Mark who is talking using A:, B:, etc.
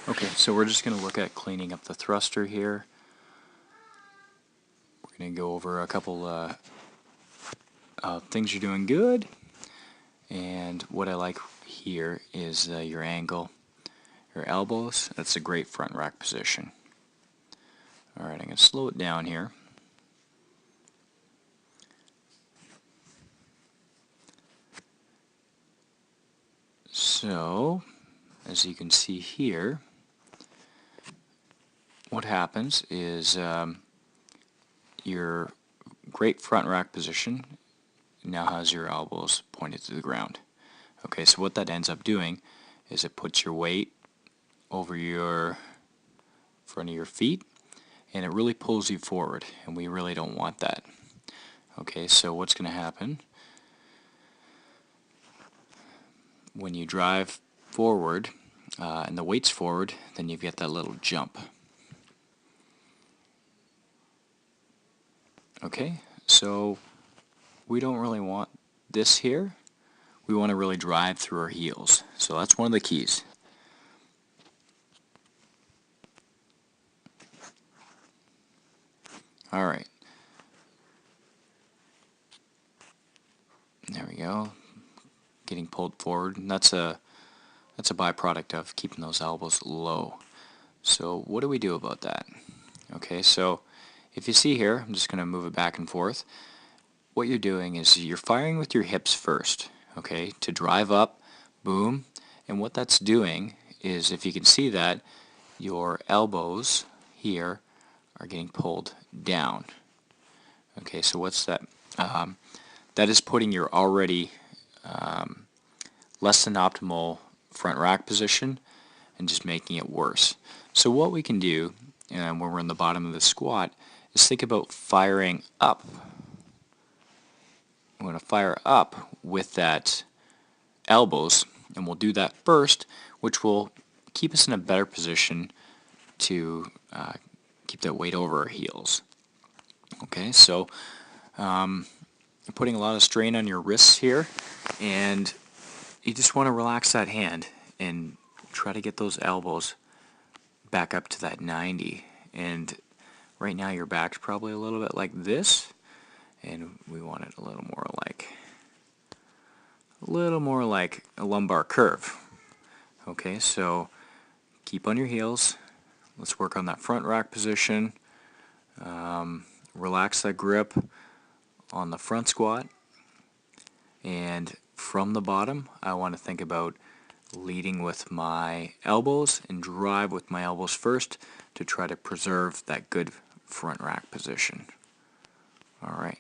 A: Okay, so we're just going to look at cleaning up the thruster here. We're going to go over a couple things you're doing good, and what I like here is your angle, your elbows. That's a great front rack position. Alright, I'm going to slow it down here. So, as you can see here, what happens is your great front rack position now has your elbows pointed to the ground. Okay, so what that ends up doing is it puts your weight over your front of your feet, and it really pulls you forward, and we really don't want that. Okay, so what's going to happen when you drive forward and the weight's forward, then you get that little jump. Okay, so we don't really want this here. We want to really drive through our heels. So that's one of the keys. Alright. There we go. Getting pulled forward. And that's a byproduct of keeping those elbows low. So what do we do about that? Okay, so if you see here, I'm just going to move it back and forth. What you're doing is you're firing with your hips first, okay, to drive up, boom, and what that's doing is, if you can see that, your elbows here are getting pulled down. Okay, so what's that? That is putting your already less than optimal front rack position and just making it worse. So what we can do when we're in the bottom of the squat is think about firing up. I'm going to fire up with that elbows, and we'll do that first, which will keep us in a better position to keep that weight over our heels. Okay, so putting a lot of strain on your wrists here, and you just want to relax that hand and try to get those elbows back up to that 90. And right now your back's probably a little bit like this, and we want it a little more like a lumbar curve. Okay, so keep on your heels. Let's work on that front rack position. Relax that grip on the front squat, and from the bottom I want to think about leading with my elbows and drive with my elbows first to try to preserve that good front rack position. Alright.